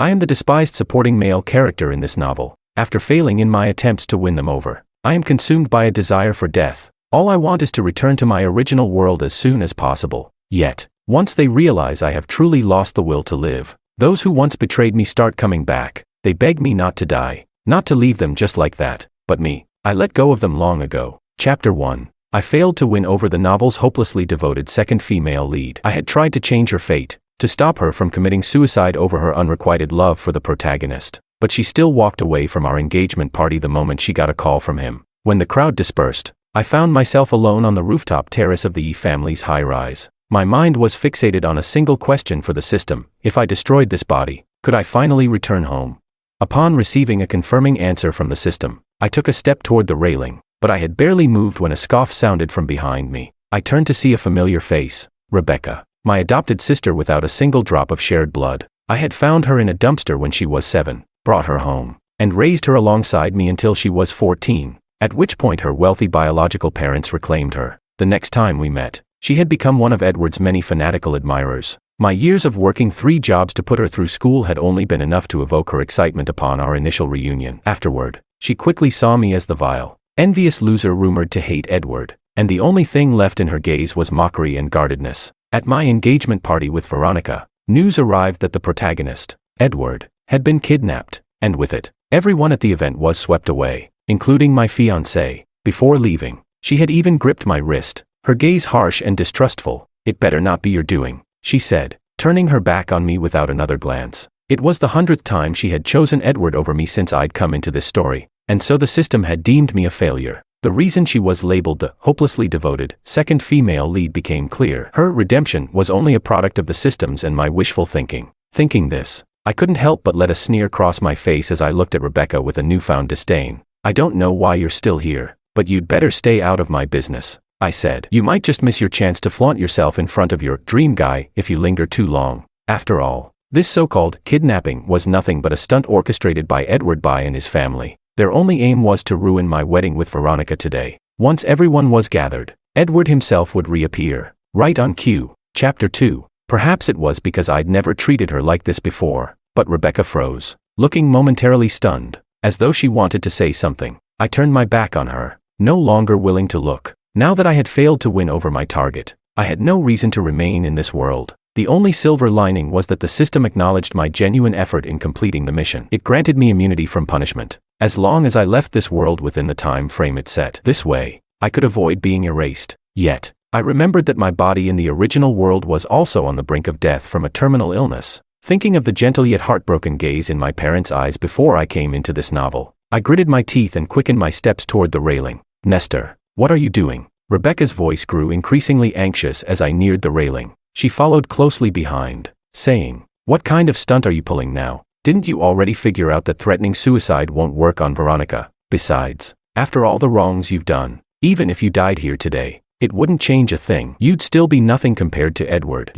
I am the despised supporting male character in this novel. After failing in my attempts to win them over, I am consumed by a desire for death. All I want is to return to my original world as soon as possible. Yet, once they realize I have truly lost the will to live, those who once betrayed me start coming back. They beg me not to die, not to leave them just like that. But me, I let go of them long ago. Chapter 1. I failed to win over the novel's hopelessly devoted second female lead. I had tried to change her fate, to stop her from committing suicide over her unrequited love for the protagonist. But she still walked away from our engagement party the moment she got a call from him. When the crowd dispersed, I found myself alone on the rooftop terrace of the Yi family's high-rise. My mind was fixated on a single question for the system: if I destroyed this body, could I finally return home? Upon receiving a confirming answer from the system, I took a step toward the railing, but I had barely moved when a scoff sounded from behind me. I turned to see a familiar face: Rebecca, my adopted sister without a single drop of shared blood. I had found her in a dumpster when she was 7, brought her home, and raised her alongside me until she was 14, at which point her wealthy biological parents reclaimed her. The next time we met, she had become one of Edward's many fanatical admirers. My years of working 3 jobs to put her through school had only been enough to evoke her excitement upon our initial reunion. Afterward, she quickly saw me as the vile, envious loser rumored to hate Edward, and the only thing left in her gaze was mockery and guardedness. At my engagement party with Veronica, news arrived that the protagonist, Edward, had been kidnapped, and with it, everyone at the event was swept away, including my fiancée. Before leaving, she had even gripped my wrist, her gaze harsh and distrustful. "It better not be your doing," she said, turning her back on me without another glance. It was the 100th time she had chosen Edward over me since I'd come into this story, and so the system had deemed me a failure. The reason she was labeled the hopelessly devoted second female lead became clear. Her redemption was only a product of the systems and my wishful thinking. Thinking this, I couldn't help but let a sneer cross my face as I looked at Rebecca with a newfound disdain. "I don't know why you're still here, but you'd better stay out of my business," I said. "You might just miss your chance to flaunt yourself in front of your dream guy if you linger too long." After all, this so-called kidnapping was nothing but a stunt orchestrated by Edward and his family. Their only aim was to ruin my wedding with Veronica today. Once everyone was gathered, Edward himself would reappear, right on cue. Chapter 2. Perhaps it was because I'd never treated her like this before, but Rebecca froze, looking momentarily stunned, as though she wanted to say something. I turned my back on her, no longer willing to look. Now that I had failed to win over my target, I had no reason to remain in this world. The only silver lining was that the system acknowledged my genuine effort in completing the mission. It granted me immunity from punishment, as long as I left this world within the time frame it set. This way, I could avoid being erased. Yet, I remembered that my body in the original world was also on the brink of death from a terminal illness. Thinking of the gentle yet heartbroken gaze in my parents' eyes before I came into this novel, I gritted my teeth and quickened my steps toward the railing. "Nestor, what are you doing?" Rebecca's voice grew increasingly anxious as I neared the railing. She followed closely behind, saying, "What kind of stunt are you pulling now? Didn't you already figure out that threatening suicide won't work on Veronica? Besides, after all the wrongs you've done, even if you died here today, it wouldn't change a thing. You'd still be nothing compared to Edward."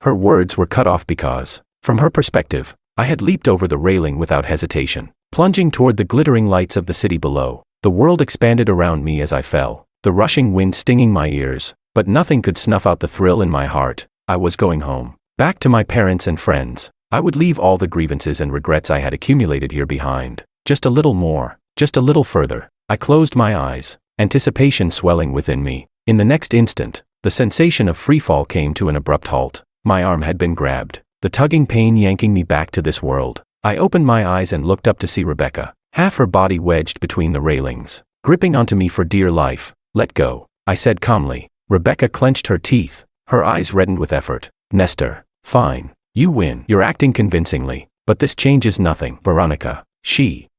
Her words were cut off because, from her perspective, I had leaped over the railing without hesitation, plunging toward the glittering lights of the city below. The world expanded around me as I fell, the rushing wind stinging my ears, but nothing could snuff out the thrill in my heart. I was going home, back to my parents and friends. I would leave all the grievances and regrets I had accumulated here behind. Just a little more, just a little further. I closed my eyes, anticipation swelling within me. In the next instant, the sensation of freefall came to an abrupt halt. My arm had been grabbed, the tugging pain yanking me back to this world. I opened my eyes and looked up to see Rebecca, half her body wedged between the railings, gripping onto me for dear life. "Let go," I said calmly. Rebecca clenched her teeth, her eyes reddened with effort. "Nestor, fine. You win. You're acting convincingly, but this changes nothing." "Veronica."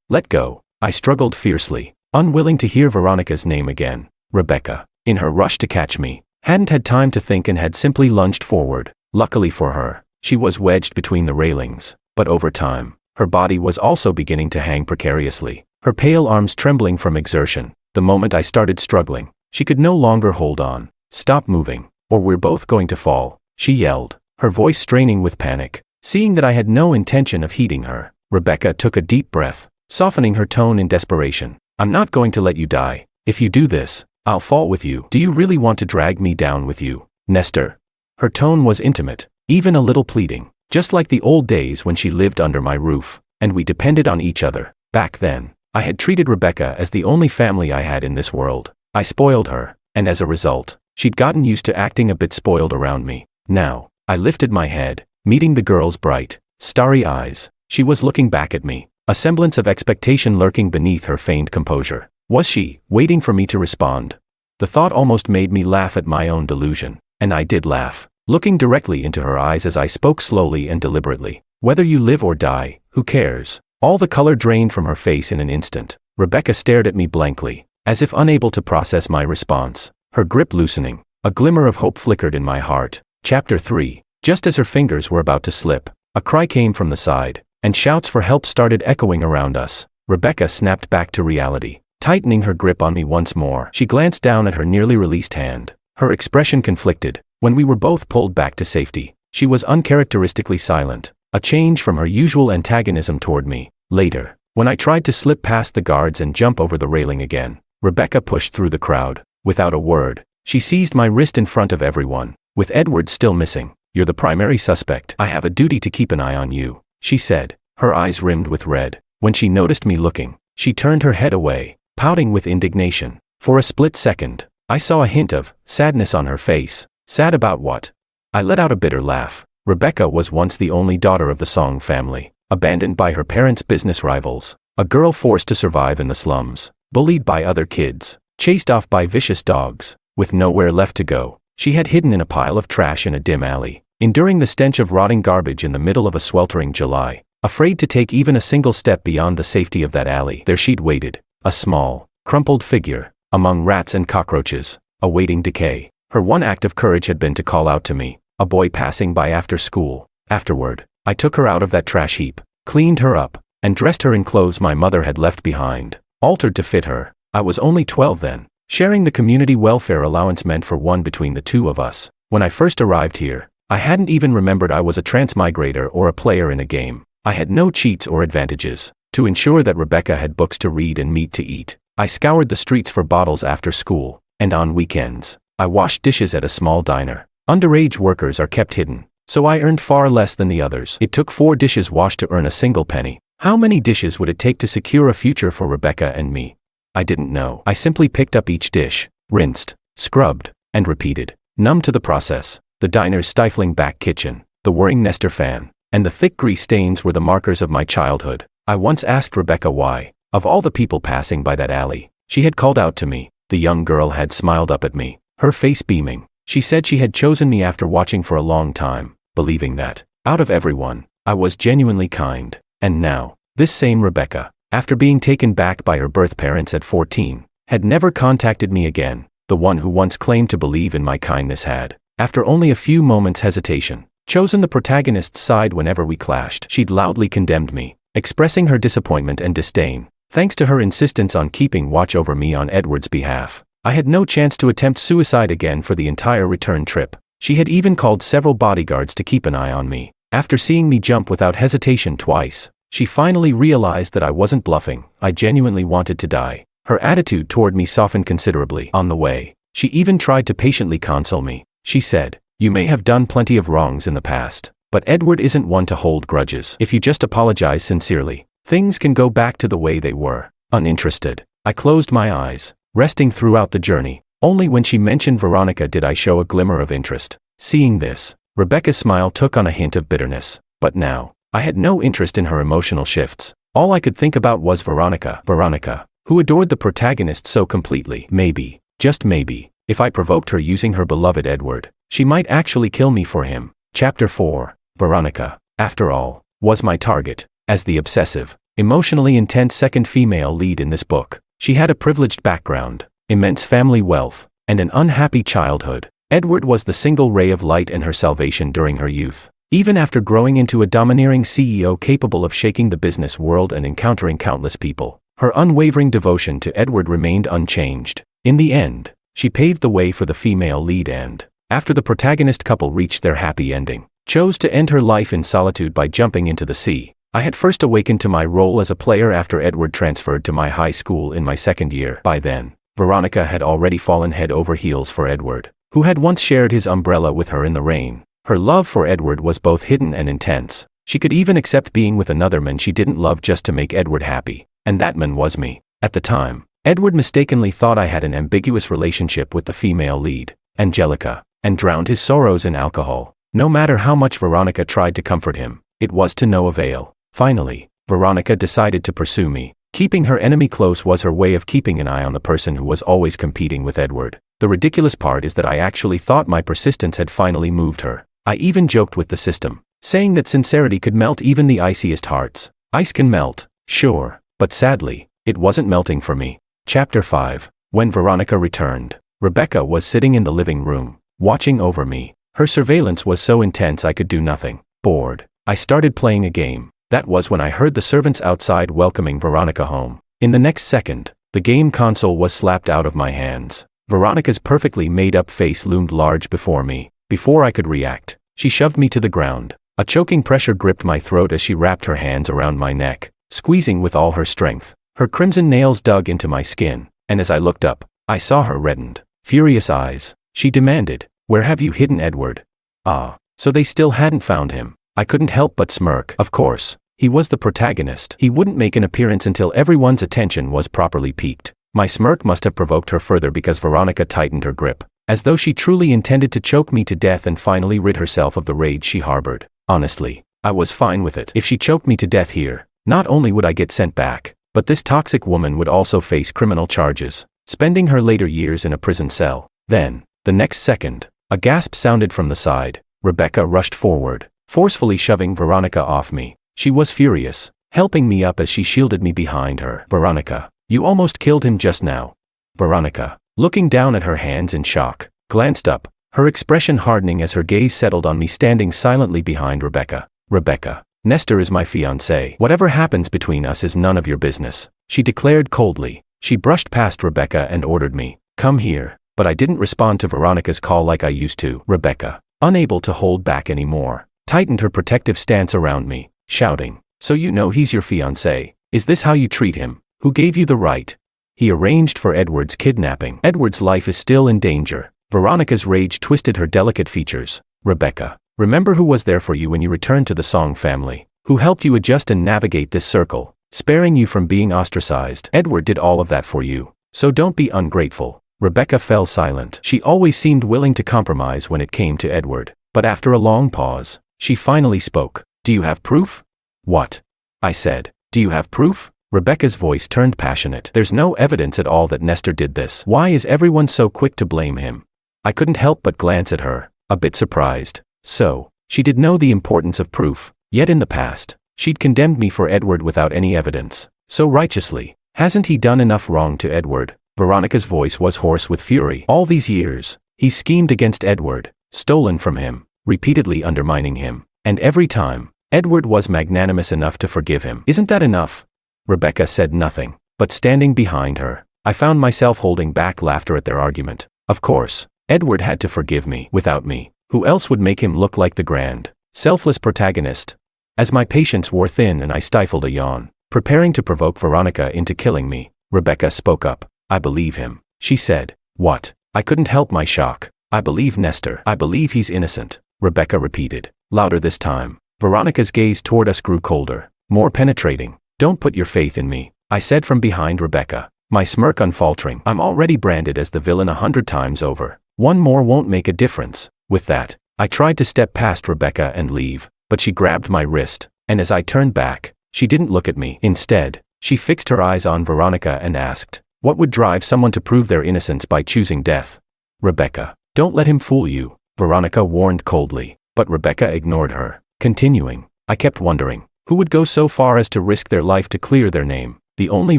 Let go. I struggled fiercely, unwilling to hear Veronica's name again. Rebecca, in her rush to catch me, hadn't had time to think and had simply lunged forward. Luckily for her, she was wedged between the railings, but over time, her body was also beginning to hang precariously, her pale arms trembling from exertion. The moment I started struggling, she could no longer hold on. "Stop moving, or we're both going to fall," she yelled, her voice straining with panic. Seeing that I had no intention of heeding her, Rebecca took a deep breath, softening her tone in desperation. "I'm not going to let you die. If you do this, I'll fall with you. Do you really want to drag me down with you, Nestor?" Her tone was intimate, even a little pleading. just like the old days when she lived under my roof, and we depended on each other. Back then, I had treated Rebecca as the only family I had in this world. I spoiled her, and as a result, she'd gotten used to acting a bit spoiled around me. Now, I lifted my head, meeting the girl's bright, starry eyes. She was looking back at me, a semblance of expectation lurking beneath her feigned composure. Was she, waiting for me to respond? The thought almost made me laugh at my own delusion, and I did laugh, looking directly into her eyes as I spoke slowly and deliberately. Whether you live or die, who cares? All the color drained from her face in an instant. Rebecca stared at me blankly, as if unable to process my response, her grip loosening. A glimmer of hope flickered in my heart. Chapter 3. Just as her fingers were about to slip, a cry came from the side, and shouts for help started echoing around us. Rebecca snapped back to reality, tightening her grip on me once more. She glanced down at her nearly released hand, her expression conflicted. When we were both pulled back to safety, she was uncharacteristically silent, a change from her usual antagonism toward me. Later, when I tried to slip past the guards and jump over the railing again, Rebecca pushed through the crowd. Without a word, she seized my wrist in front of everyone. With Edward still missing, "You're the primary suspect. I have a duty to keep an eye on you," she said, her eyes rimmed with red. When she noticed me looking, she turned her head away, pouting with indignation. For a split second, I saw a hint of sadness on her face. Sad about what? I let out a bitter laugh. Rebecca was once the only daughter of the Song family, abandoned by her parents' business rivals, a girl forced to survive in the slums, bullied by other kids, chased off by vicious dogs. With nowhere left to go, she had hidden in a pile of trash in a dim alley, enduring the stench of rotting garbage in the middle of a sweltering July. Afraid to take even a single step beyond the safety of that alley, there she'd waited, a small, crumpled figure, among rats and cockroaches, awaiting decay. Her one act of courage had been to call out to me, a boy passing by after school. Afterward, I took her out of that trash heap, cleaned her up, and dressed her in clothes my mother had left behind, altered to fit her. I was only 12 then. Sharing the community welfare allowance meant for one between the two of us. When I first arrived here, I hadn't even remembered I was a transmigrator or a player in a game. I had no cheats or advantages. To ensure that Rebecca had books to read and meat to eat, I scoured the streets for bottles after school, and on weekends, I washed dishes at a small diner. Underage workers are kept hidden, so I earned far less than the others. It took 4 dishes washed to earn a single penny. How many dishes would it take to secure a future for Rebecca and me? I didn't know. I simply picked up each dish, rinsed, scrubbed, and repeated. Numb to the process, the diner's stifling back kitchen, the whirring Nestor fan, and the thick grease stains were the markers of my childhood. I once asked Rebecca why, of all the people passing by that alley, she had called out to me. The young girl had smiled up at me, her face beaming. She said she had chosen me after watching for a long time, believing that, out of everyone, I was genuinely kind. And now, this same Rebecca, after being taken back by her birth parents at 14, had never contacted me again. The one who once claimed to believe in my kindness had, after only a few moments' hesitation, chosen the protagonist's side whenever we clashed. She'd loudly condemned me, expressing her disappointment and disdain. Thanks to her insistence on keeping watch over me on Edward's behalf, I had no chance to attempt suicide again for the entire return trip. She had even called several bodyguards to keep an eye on me. After seeing me jump without hesitation twice, she finally realized that I wasn't bluffing. I genuinely wanted to die. Her attitude toward me softened considerably. On the way, she even tried to patiently console me. She said, "You may have done plenty of wrongs in the past, but Edward isn't one to hold grudges. If you just apologize sincerely, things can go back to the way they were." Uninterested, I closed my eyes, resting throughout the journey. Only when she mentioned Veronica did I show a glimmer of interest. Seeing this, Rebecca's smile took on a hint of bitterness. But now, I had no interest in her emotional shifts. All I could think about was Veronica, who adored the protagonist so completely. Maybe, just maybe, if I provoked her using her beloved Edward, she might actually kill me for him. Chapter 4. Veronica, after all, was my target. As the obsessive, emotionally intense second female lead in this book, she had a privileged background, immense family wealth, and an unhappy childhood. Edward was the single ray of light and her salvation during her youth. Even after growing into a domineering CEO capable of shaking the business world and encountering countless people, her unwavering devotion to Edward remained unchanged. In the end, she paved the way for the female lead and, after the protagonist couple reached their happy ending, chose to end her life in solitude by jumping into the sea. I had first awakened to my role as a player after Edward transferred to my high school in my second year. By then, Veronica had already fallen head over heels for Edward, who had once shared his umbrella with her in the rain. Her love for Edward was both hidden and intense. She could even accept being with another man she didn't love just to make Edward happy, and that man was me. At the time, Edward mistakenly thought I had an ambiguous relationship with the female lead, Angelica, and drowned his sorrows in alcohol. No matter how much Veronica tried to comfort him, it was to no avail. Finally, Veronica decided to pursue me. Keeping her enemy close was her way of keeping an eye on the person who was always competing with Edward. The ridiculous part is that I actually thought my persistence had finally moved her. I even joked with the system, saying that sincerity could melt even the iciest hearts. Ice can melt, sure, but sadly, it wasn't melting for me. Chapter 5. When Veronica returned, Rebecca was sitting in the living room, watching over me. Her surveillance was so intense I could do nothing. Bored, I started playing a game. That was when I heard the servants outside welcoming Veronica home. In the next second, the game console was slapped out of my hands. Veronica's perfectly made-up face loomed large before me. Before I could react, she shoved me to the ground. A choking pressure gripped my throat as she wrapped her hands around my neck, squeezing with all her strength. Her crimson nails dug into my skin, and as I looked up, I saw her reddened, furious eyes. She demanded, "Where have you hidden Edward?" Ah, so they still hadn't found him. I couldn't help but smirk. Of course, he was the protagonist. He wouldn't make an appearance until everyone's attention was properly piqued. My smirk must have provoked her further because Veronica tightened her grip, as though she truly intended to choke me to death and finally rid herself of the rage she harbored. Honestly, I was fine with it. If she choked me to death here, not only would I get sent back, but this toxic woman would also face criminal charges, spending her later years in a prison cell. Then, the next second, a gasp sounded from the side. Rebecca rushed forward, forcefully shoving Veronica off me. She was furious, helping me up as she shielded me behind her. "Veronica, you almost killed him just now." Veronica, looking down at her hands in shock, glanced up, her expression hardening as her gaze settled on me standing silently behind Rebecca. "Rebecca, Nestor is my fiancé. Whatever happens between us is none of your business," she declared coldly. She brushed past Rebecca and ordered me, "Come here," but I didn't respond to Veronica's call like I used to. Rebecca, unable to hold back anymore, tightened her protective stance around me, shouting, "So you know he's your fiancé? Is this how you treat him? Who gave you the right?" "He arranged for Edward's kidnapping. Edward's life is still in danger." Veronica's rage twisted her delicate features. "Rebecca, remember who was there for you when you returned to the Song family? Who helped you adjust and navigate this circle, sparing you from being ostracized? Edward did all of that for you, so don't be ungrateful." Rebecca fell silent. She always seemed willing to compromise when it came to Edward, but after a long pause, she finally spoke. "Do you have proof?" "What?" I said. "Do you have proof?" Rebecca's voice turned passionate. "There's no evidence at all that Nestor did this. Why is everyone so quick to blame him?" I couldn't help but glance at her, a bit surprised. So, she did know the importance of proof, yet in the past, she'd condemned me for Edward without any evidence. So righteously, hasn't he done enough wrong to Edward? Veronica's voice was hoarse with fury. "All these years, he's schemed against Edward, stolen from him, repeatedly undermining him, and every time, Edward was magnanimous enough to forgive him. Isn't that enough?" Rebecca said nothing, but standing behind her, I found myself holding back laughter at their argument. Of course, Edward had to forgive me. Without me, who else would make him look like the grand, selfless protagonist? As my patience wore thin and I stifled a yawn, preparing to provoke Veronica into killing me, Rebecca spoke up. "I believe him," she said. "What?" I couldn't help my shock. "I believe Nestor. I believe he's innocent," Rebecca repeated, louder this time. Veronica's gaze toward us grew colder, more penetrating. "Don't put your faith in me," I said from behind Rebecca, my smirk unfaltering. "I'm already branded as the villain 100 times over. One more won't make a difference." With that, I tried to step past Rebecca and leave, but she grabbed my wrist, and as I turned back, she didn't look at me. Instead, she fixed her eyes on Veronica and asked, "What would drive someone to prove their innocence by choosing death?" "Rebecca, don't let him fool you," Veronica warned coldly, but Rebecca ignored her. Continuing, I kept wondering, who would go so far as to risk their life to clear their name? The only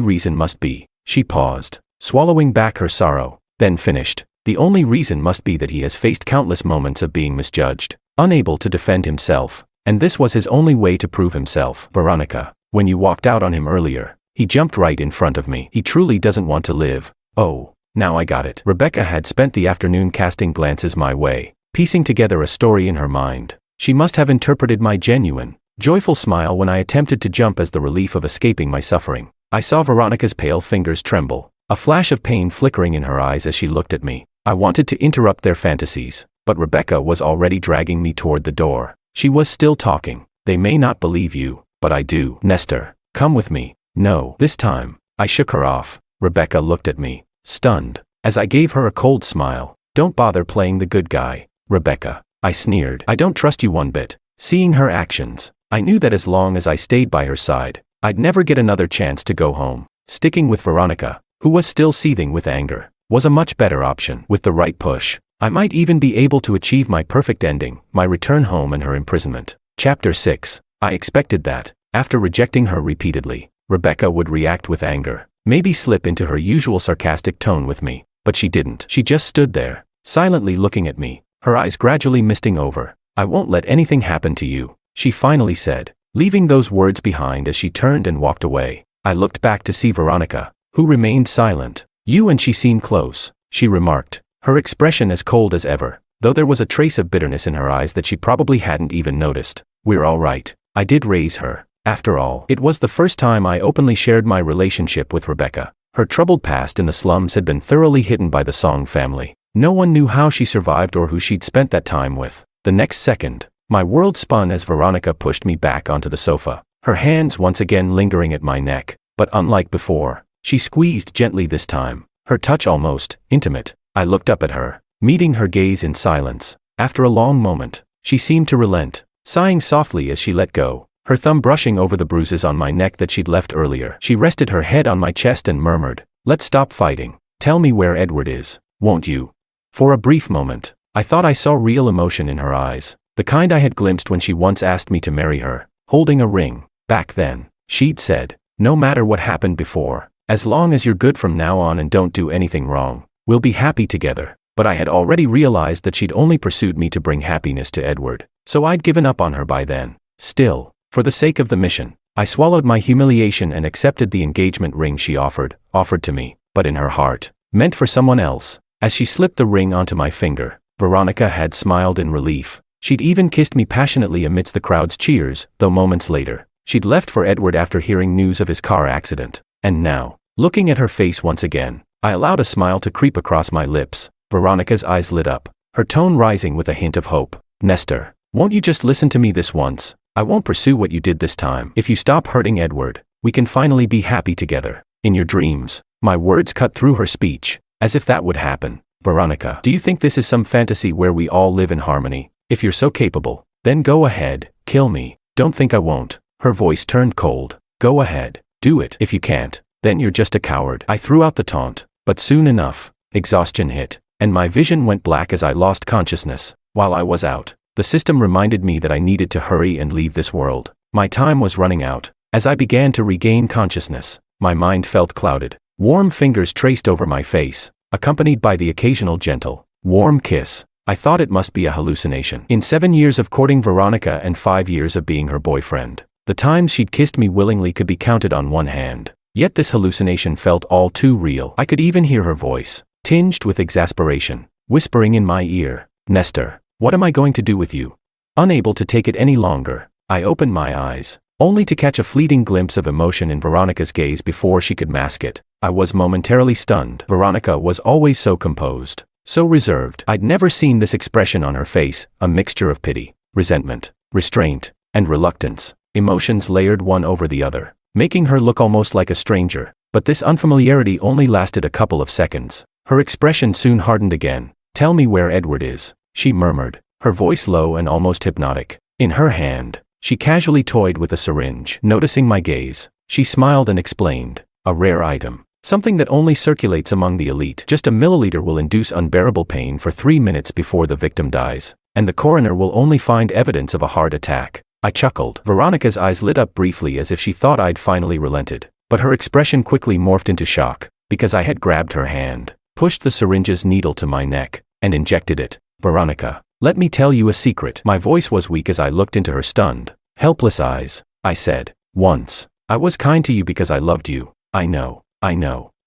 reason must be, she paused, swallowing back her sorrow, then finished, the only reason must be that he has faced countless moments of being misjudged, unable to defend himself, and this was his only way to prove himself. "Veronica, when you walked out on him earlier, he jumped right in front of me. He truly doesn't want to live." "Oh, now I got it." Rebecca had spent the afternoon casting glances my way, piecing together a story in her mind. She must have interpreted my genuine, joyful smile when I attempted to jump as the relief of escaping my suffering. I saw Veronica's pale fingers tremble, a flash of pain flickering in her eyes as she looked at me. I wanted to interrupt their fantasies, but Rebecca was already dragging me toward the door. She was still talking. They may not believe you, but I do. Nestor, come with me. No, this time. I shook her off. Rebecca looked at me, stunned, as I gave her a cold smile. Don't bother playing the good guy, Rebecca. I sneered. I don't trust you one bit. Seeing her actions, I knew that as long as I stayed by her side, I'd never get another chance to go home. Sticking with Veronica, who was still seething with anger, was a much better option. With the right push, I might even be able to achieve my perfect ending, my return home and her imprisonment. Chapter 6. I expected that, after rejecting her repeatedly, Rebecca would react with anger, maybe slip into her usual sarcastic tone with me, but she didn't. She just stood there, silently looking at me, her eyes gradually misting over. I won't let anything happen to you, she finally said, leaving those words behind as she turned and walked away. I looked back to see Veronica, who remained silent. You and she seem close, she remarked, her expression as cold as ever, though there was a trace of bitterness in her eyes that she probably hadn't even noticed. We're all right. I did raise her. After all, it was the first time I openly shared my relationship with Rebecca. Her troubled past in the slums had been thoroughly hidden by the Song family. No one knew how she survived or who she'd spent that time with. The next second, my world spun as Veronica pushed me back onto the sofa, her hands once again lingering at my neck, but unlike before, she squeezed gently this time, her touch almost intimate. I looked up at her, meeting her gaze in silence. After a long moment, she seemed to relent, sighing softly as she let go, her thumb brushing over the bruises on my neck that she'd left earlier. She rested her head on my chest and murmured, "Let's stop fighting. Tell me where Edward is, won't you?" For a brief moment, I thought I saw real emotion in her eyes, the kind I had glimpsed when she once asked me to marry her, holding a ring. Back then, she'd said, "No matter what happened before, as long as you're good from now on and don't do anything wrong, we'll be happy together." But I had already realized that she'd only pursued me to bring happiness to Edward, so I'd given up on her by then. Still, for the sake of the mission, I swallowed my humiliation and accepted the engagement ring she offered to me, but in her heart, meant for someone else. As she slipped the ring onto my finger, Veronica had smiled in relief. She'd even kissed me passionately amidst the crowd's cheers, though moments later, she'd left for Edward after hearing news of his car accident. And now, looking at her face once again, I allowed a smile to creep across my lips. Veronica's eyes lit up, her tone rising with a hint of hope. "Nestor, won't you just listen to me this once? I won't pursue what you did this time. If you stop hurting Edward, we can finally be happy together. In your dreams." My words cut through her speech, as if that would happen. "Veronica, do you think this is some fantasy where we all live in harmony? If you're so capable, then go ahead, kill me. Don't think I won't." Her voice turned cold. "Go ahead, do it. If you can't, then you're just a coward." I threw out the taunt, but soon enough, exhaustion hit, and my vision went black as I lost consciousness. While I was out, the system reminded me that I needed to hurry and leave this world. My time was running out. As I began to regain consciousness, my mind felt clouded. Warm fingers traced over my face, accompanied by the occasional gentle, warm kiss. I thought it must be a hallucination. In 7 years of courting Veronica and 5 years of being her boyfriend, the times she'd kissed me willingly could be counted on one hand. Yet this hallucination felt all too real. I could even hear her voice, tinged with exasperation, whispering in my ear, "Nestor, what am I going to do with you?" Unable to take it any longer, I opened my eyes, only to catch a fleeting glimpse of emotion in Veronica's gaze before she could mask it. I was momentarily stunned. Veronica was always so composed, so reserved. I'd never seen this expression on her face, a mixture of pity, resentment, restraint, and reluctance, emotions layered one over the other, making her look almost like a stranger. But this unfamiliarity only lasted a couple of seconds. Her expression soon hardened again. "Tell me where Edward is," she murmured, her voice low and almost hypnotic. In her hand, she casually toyed with a syringe. Noticing my gaze, she smiled and explained, "A rare item. Something that only circulates among the elite. Just a milliliter will induce unbearable pain for 3 minutes before the victim dies, and the coroner will only find evidence of a heart attack." I chuckled. Veronica's eyes lit up briefly as if she thought I'd finally relented, but her expression quickly morphed into shock, because I had grabbed her hand, pushed the syringe's needle to my neck, and injected it. "Veronica, let me tell you a secret." My voice was weak as I looked into her stunned, helpless eyes. I said, "Once, I was kind to you because I loved you. I know.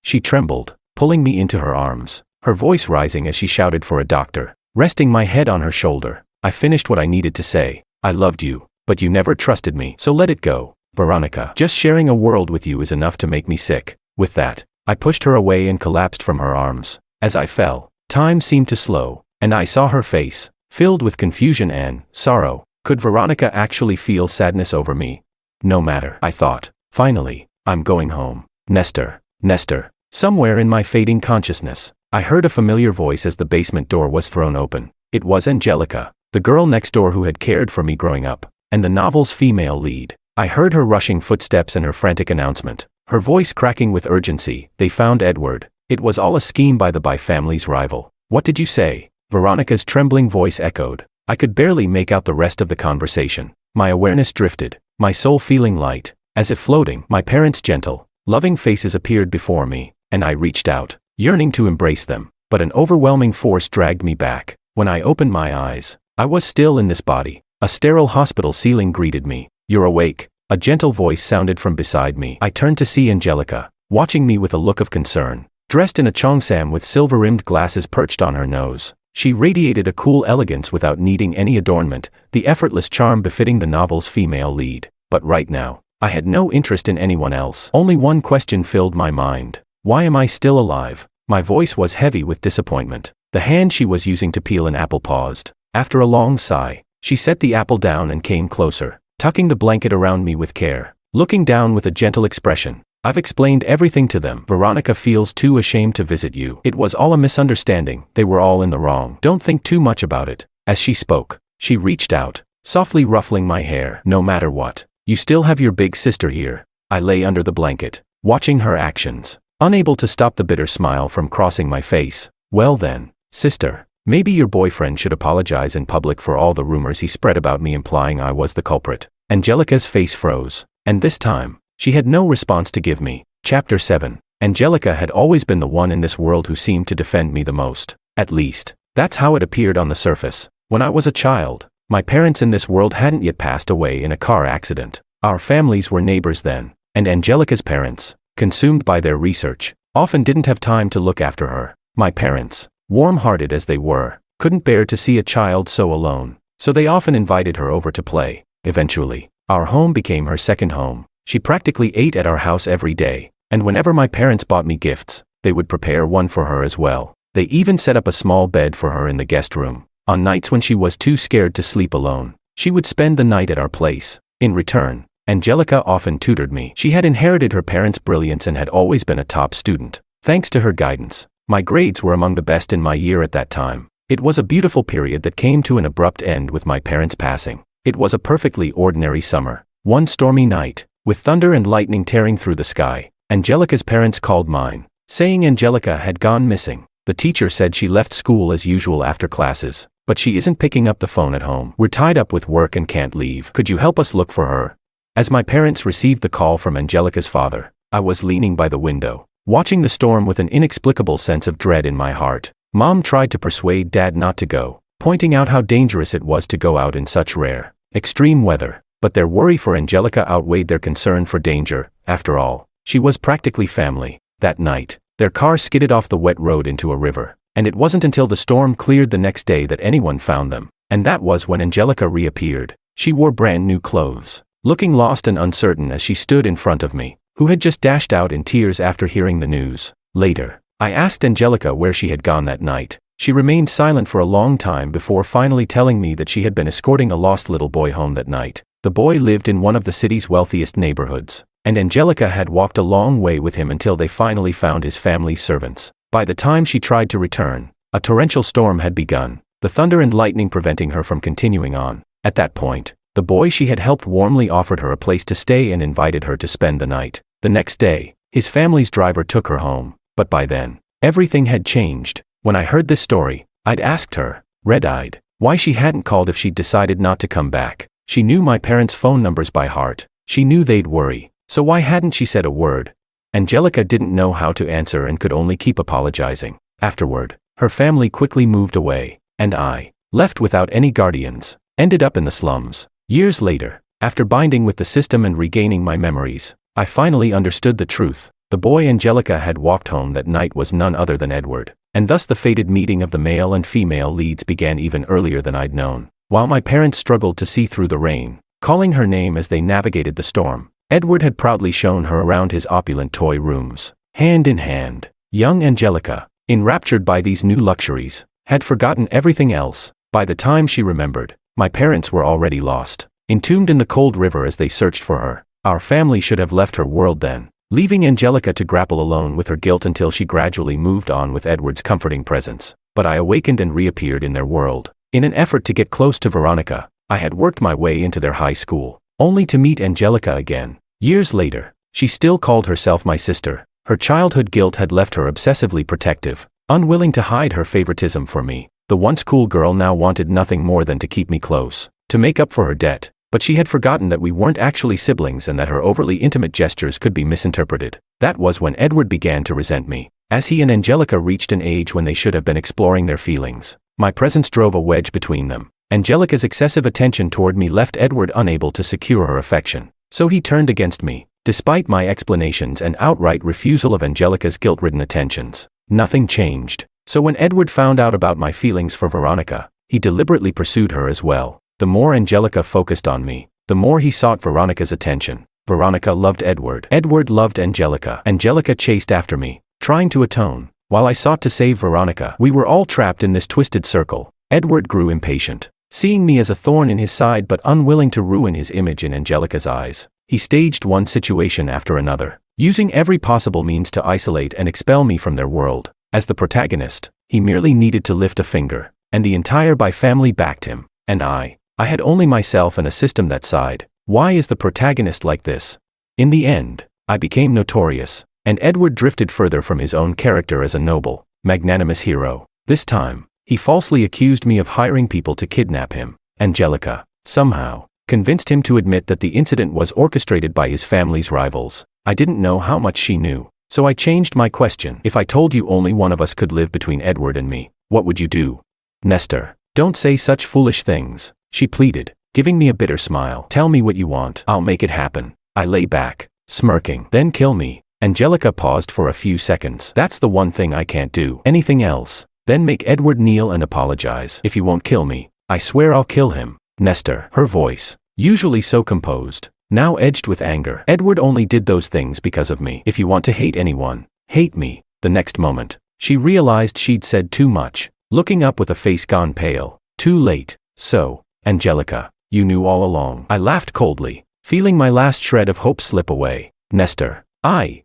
She trembled, pulling me into her arms, her voice rising as she shouted for a doctor. Resting my head on her shoulder, I finished what I needed to say. "I loved you, but you never trusted me, so let it go. Veronica, just sharing a world with you is enough to make me sick." With that, I pushed her away and collapsed from her arms. As I fell, time seemed to slow, and I saw her face, filled with confusion and sorrow. Could Veronica actually feel sadness over me? No matter, I thought. Finally, I'm going home. Nestor. Somewhere in my fading consciousness, I heard a familiar voice as the basement door was thrown open. It was Angelica, the girl next door who had cared for me growing up, and the novel's female lead. I heard her rushing footsteps and her frantic announcement, her voice cracking with urgency. They found Edward. It was all a scheme by the family's rival. What did you say? Veronica's trembling voice echoed. I could barely make out the rest of the conversation. My awareness drifted, my soul feeling light, as if floating. My parents' gentle, loving faces appeared before me, and I reached out, yearning to embrace them, but an overwhelming force dragged me back. When I opened my eyes, I was still in this body. A sterile hospital ceiling greeted me. You're awake, a gentle voice sounded from beside me. I turned to see Angelica, watching me with a look of concern. Dressed in a cheongsam with silver-rimmed glasses perched on her nose, she radiated a cool elegance without needing any adornment, the effortless charm befitting the novel's female lead. But right now, I had no interest in anyone else. Only one question filled my mind. Why am I still alive? My voice was heavy with disappointment. The hand she was using to peel an apple paused. After a long sigh, she set the apple down and came closer, tucking the blanket around me with care, looking down with a gentle expression. I've explained everything to them. Veronica feels too ashamed to visit you. It was all a misunderstanding. They were all in the wrong. Don't think too much about it. As she spoke, she reached out, softly ruffling my hair. No matter what, you still have your big sister here. I lay under the blanket, watching her actions, unable to stop the bitter smile from crossing my face. Well then, sister, maybe your boyfriend should apologize in public for all the rumors he spread about me implying I was the culprit. Angelica's face froze, and this time, she had no response to give me. Chapter 7. Angelica had always been the one in this world who seemed to defend me the most. At least, that's how it appeared on the surface. When I was a child, my parents in this world hadn't yet passed away in a car accident. Our families were neighbors then, and Angelica's parents, consumed by their research, often didn't have time to look after her. My parents, warm-hearted as they were, couldn't bear to see a child so alone, so they often invited her over to play. Eventually, our home became her second home. She practically ate at our house every day, and whenever my parents bought me gifts, they would prepare one for her as well. They even set up a small bed for her in the guest room. On nights when she was too scared to sleep alone, she would spend the night at our place. In return, Angelica often tutored me. She had inherited her parents' brilliance and had always been a top student. Thanks to her guidance, my grades were among the best in my year at that time. It was a beautiful period that came to an abrupt end with my parents' passing. It was a perfectly ordinary summer. One stormy night, with thunder and lightning tearing through the sky, Angelica's parents called mine, saying Angelica had gone missing. The teacher said she left school as usual after classes, but she isn't picking up the phone at home. We're tied up with work and can't leave. Could you help us look for her? As my parents received the call from Angelica's father, I was leaning by the window, watching the storm with an inexplicable sense of dread in my heart. Mom tried to persuade Dad not to go, pointing out how dangerous it was to go out in such rare, extreme weather. But their worry for Angelica outweighed their concern for danger. After all, she was practically family. That night, their car skidded off the wet road into a river, and it wasn't until the storm cleared the next day that anyone found them. And that was when Angelica reappeared. She wore brand new clothes, looking lost and uncertain as she stood in front of me, who had just dashed out in tears after hearing the news. Later, I asked Angelica where she had gone that night. She remained silent for a long time before finally telling me that she had been escorting a lost little boy home that night. The boy lived in one of the city's wealthiest neighborhoods, and Angelica had walked a long way with him until they finally found his family's servants. By the time she tried to return, a torrential storm had begun, the thunder and lightning preventing her from continuing on. At that point, the boy she had helped warmly offered her a place to stay and invited her to spend the night. The next day, his family's driver took her home, but by then, everything had changed. When I heard this story, I'd asked her, red-eyed, why she hadn't called if she'd decided not to come back. She knew my parents' phone numbers by heart. She knew they'd worry, so why hadn't she said a word? Angelica didn't know how to answer and could only keep apologizing. Afterward, her family quickly moved away, and I, left without any guardians, ended up in the slums. Years later, after binding with the system and regaining my memories, I finally understood the truth. The boy Angelica had walked home that night was none other than Edward, and thus the fated meeting of the male and female leads began even earlier than I'd known. While my parents struggled to see through the rain, calling her name as they navigated the storm, Edward had proudly shown her around his opulent toy rooms. Hand in hand, young Angelica, enraptured by these new luxuries, had forgotten everything else. By the time she remembered, my parents were already lost, entombed in the cold river as they searched for her. Our family should have left her world then, leaving Angelica to grapple alone with her guilt until she gradually moved on with Edward's comforting presence. But I awakened and reappeared in their world. In an effort to get close to Veronica, I had worked my way into their high school, only to meet Angelica again. Years later, she still called herself my sister. Her childhood guilt had left her obsessively protective, unwilling to hide her favoritism for me. The once cool girl now wanted nothing more than to keep me close, to make up for her debt. But she had forgotten that we weren't actually siblings and that her overly intimate gestures could be misinterpreted. That was when Edward began to resent me, as he and Angelica reached an age when they should have been exploring their feelings. My presence drove a wedge between them. Angelica's excessive attention toward me left Edward unable to secure her affection. So he turned against me, despite my explanations and outright refusal of Angelica's guilt-ridden attentions. Nothing changed. So when Edward found out about my feelings for Veronica, he deliberately pursued her as well. The more Angelica focused on me, the more he sought Veronica's attention. Veronica loved Edward. Edward loved Angelica. Angelica chased after me, trying to atone, while I sought to save Veronica. We were all trapped in this twisted circle. Edward grew impatient, seeing me as a thorn in his side but unwilling to ruin his image in Angelica's eyes. He staged one situation after another, using every possible means to isolate and expel me from their world. As the protagonist, he merely needed to lift a finger, and the entire family backed him. And I had only myself and a system that sighed. Why is the protagonist like this? In the end, I became notorious, and Edward drifted further from his own character as a noble, magnanimous hero. This time, he falsely accused me of hiring people to kidnap him. Angelica, somehow, convinced him to admit that the incident was orchestrated by his family's rivals. I didn't know how much she knew, so I changed my question. If I told you only one of us could live between Edward and me, what would you do? Nestor, don't say such foolish things, she pleaded, giving me a bitter smile. Tell me what you want. I'll make it happen. I lay back, smirking. Then kill me. Angelica paused for a few seconds. That's the one thing I can't do. Anything else? Then make Edward kneel and apologize. If you won't kill me, I swear I'll kill him. Nestor, her voice, usually so composed, now edged with anger. Edward only did those things because of me. If you want to hate anyone, hate me. The next moment, she realized she'd said too much, looking up with a face gone pale. Too late. So, Angelica, you knew all along. I laughed coldly, feeling my last shred of hope slip away. Nestor,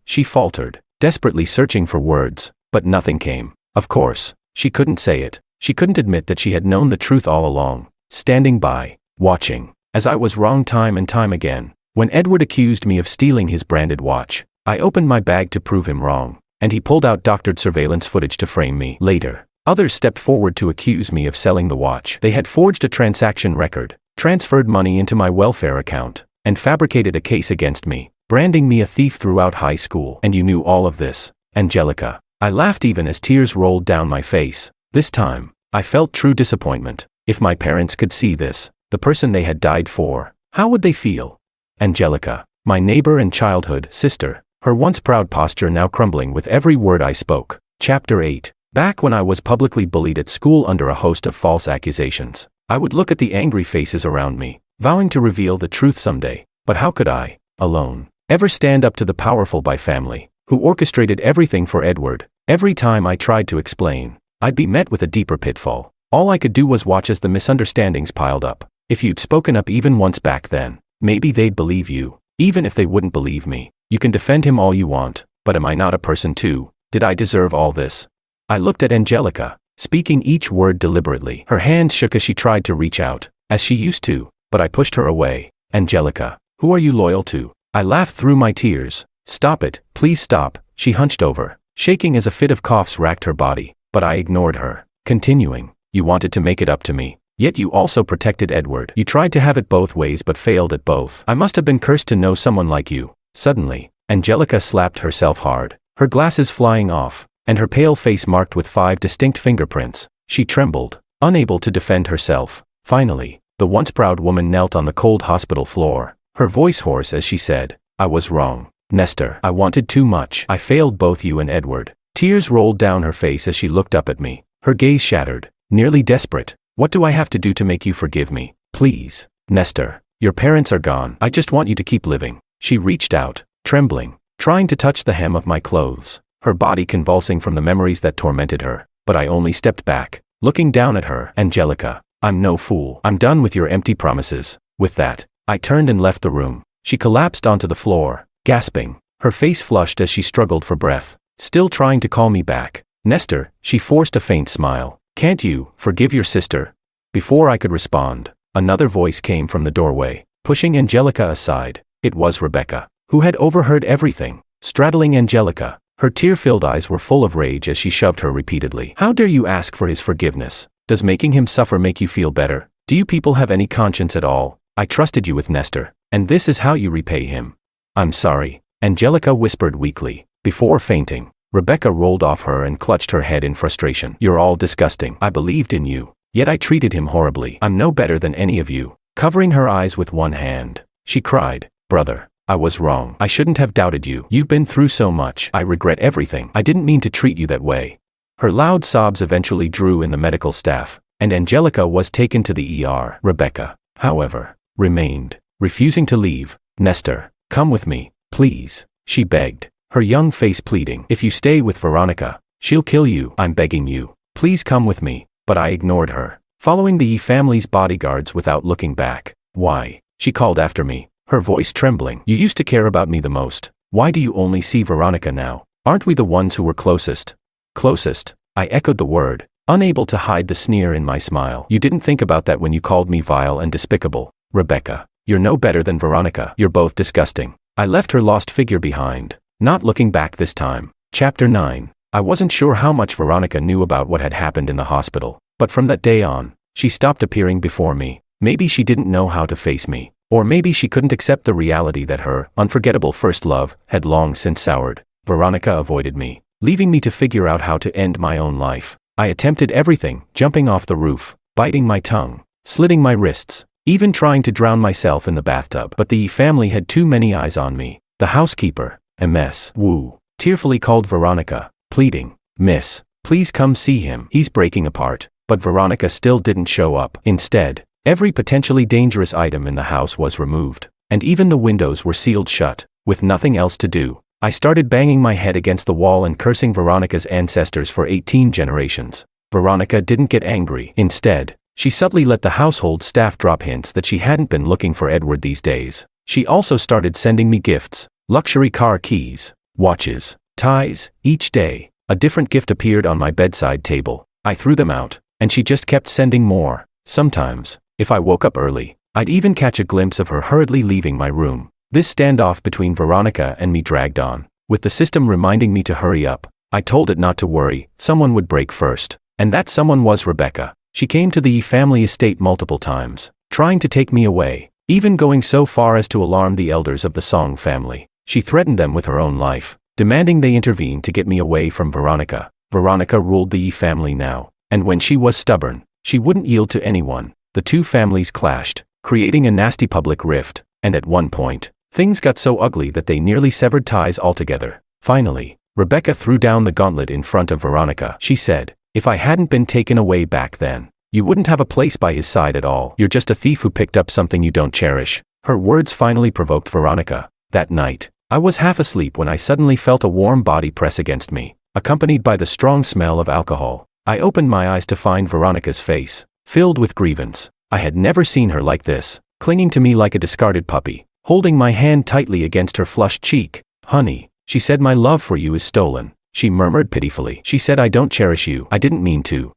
she faltered, desperately searching for words, but nothing came. Of course, she couldn't say it. She couldn't admit that she had known the truth all along, standing by, watching, as I was wrong time and time again. When Edward accused me of stealing his branded watch, I opened my bag to prove him wrong, and he pulled out doctored surveillance footage to frame me. Later, others stepped forward to accuse me of selling the watch. They had forged a transaction record, transferred money into my welfare account, and fabricated a case against me, branding me a thief throughout high school. And you knew all of this, Angelica. I laughed even as tears rolled down my face. This time, I felt true disappointment. If my parents could see this, the person they had died for, how would they feel? Angelica, my neighbor and childhood sister, her once proud posture now crumbling with every word I spoke. Chapter 8. Back when I was publicly bullied at school under a host of false accusations, I would look at the angry faces around me, vowing to reveal the truth someday. But how could I, alone, ever stand up to the powerful family, who orchestrated everything for Edward? Every time I tried to explain, I'd be met with a deeper pitfall. All I could do was watch as the misunderstandings piled up. If you'd spoken up even once back then, maybe they'd believe you. Even if they wouldn't believe me, you can defend him all you want, but am I not a person too? Did I deserve all this? I looked at Angelica, speaking each word deliberately. Her hands shook as she tried to reach out, as she used to, but I pushed her away. Angelica, who are you loyal to? I laughed through my tears. Stop it, please stop. She hunched over, shaking as a fit of coughs racked her body, but I ignored her, continuing. You wanted to make it up to me, yet you also protected Edward. You tried to have it both ways but failed at both. I must have been cursed to know someone like you. Suddenly, Angelica slapped herself hard, her glasses flying off, and her pale face marked with 5 distinct fingerprints. She trembled, unable to defend herself. Finally, the once proud woman knelt on the cold hospital floor, her voice hoarse as she said, I was wrong. Nestor, I wanted too much. I failed both you and Edward. Tears rolled down her face as she looked up at me, her gaze shattered, nearly desperate. What do I have to do to make you forgive me? Please. Nestor, your parents are gone. I just want you to keep living. She reached out, trembling, trying to touch the hem of my clothes, her body convulsing from the memories that tormented her. But I only stepped back, looking down at her. Angelica, I'm no fool. I'm done with your empty promises. With that, I turned and left the room. She collapsed onto the floor, gasping, her face flushed as she struggled for breath, still trying to call me back. Nestor, she forced a faint smile. Can't you forgive your sister? Before I could respond, another voice came from the doorway, pushing Angelica aside. It was Rebecca, who had overheard everything, straddling Angelica. Her tear-filled eyes were full of rage as she shoved her repeatedly. How dare you ask for his forgiveness? Does making him suffer make you feel better? Do you people have any conscience at all? I trusted you with Nestor, and this is how you repay him. I'm sorry, Angelica whispered weakly. Before fainting, Rebecca rolled off her and clutched her head in frustration. You're all disgusting. I believed in you, yet I treated him horribly. I'm no better than any of you. Covering her eyes with one hand, she cried, Brother, I was wrong. I shouldn't have doubted you. You've been through so much. I regret everything. I didn't mean to treat you that way. Her loud sobs eventually drew in the medical staff, and Angelica was taken to the ER. Rebecca, however, remained, refusing to leave. Nestor, come with me, please, she begged, her young face pleading. If you stay with Veronica, she'll kill you. I'm begging you, please come with me. But I ignored her, following the family's bodyguards without looking back. Why? She called after me, her voice trembling. You used to care about me the most. Why do you only see Veronica now? Aren't we the ones who were closest? Closest, I echoed the word, unable to hide the sneer in my smile. You didn't think about that when you called me vile and despicable. Rebecca, you're no better than Veronica. You're both disgusting. I left her lost figure behind, not looking back this time. Chapter 9. I wasn't sure how much Veronica knew about what had happened in the hospital, but from that day on, she stopped appearing before me. Maybe she didn't know how to face me, or maybe she couldn't accept the reality that her unforgettable first love had long since soured. Veronica avoided me, leaving me to figure out how to end my own life. I attempted everything, jumping off the roof, biting my tongue, slitting my wrists, even trying to drown myself in the bathtub. But the family had too many eyes on me. The housekeeper, Ms. Wu, tearfully called Veronica, pleading, Miss, please come see him. He's breaking apart. But Veronica still didn't show up. Instead, every potentially dangerous item in the house was removed, and even the windows were sealed shut. With nothing else to do, I started banging my head against the wall and cursing Veronica's ancestors for 18 generations. Veronica didn't get angry. Instead, she subtly let the household staff drop hints that she hadn't been looking for Edward these days. She also started sending me gifts, luxury car keys, watches, ties. Each day, a different gift appeared on my bedside table. I threw them out, and she just kept sending more. Sometimes, if I woke up early, I'd even catch a glimpse of her hurriedly leaving my room. This standoff between Veronica and me dragged on, with the system reminding me to hurry up. I told it not to worry, someone would break first, and that someone was Rebecca. She came to the family estate multiple times, trying to take me away, even going so far as to alarm the elders of the Song family. She threatened them with her own life, demanding they intervene to get me away from Veronica. Veronica ruled the family now, and when she was stubborn, she wouldn't yield to anyone. The two families clashed, creating a nasty public rift, and at one point, things got so ugly that they nearly severed ties altogether. Finally, Rebecca threw down the gauntlet in front of Veronica. She said, if I hadn't been taken away back then, you wouldn't have a place by his side at all. You're just a thief who picked up something you don't cherish. Her words finally provoked Veronica. That night, I was half asleep when I suddenly felt a warm body press against me, accompanied by the strong smell of alcohol. I opened my eyes to find Veronica's face, filled with grievance. I had never seen her like this, clinging to me like a discarded puppy, holding my hand tightly against her flushed cheek. Honey, she said, my love for you is stolen. She murmured pitifully. She said I don't cherish you. I didn't mean to.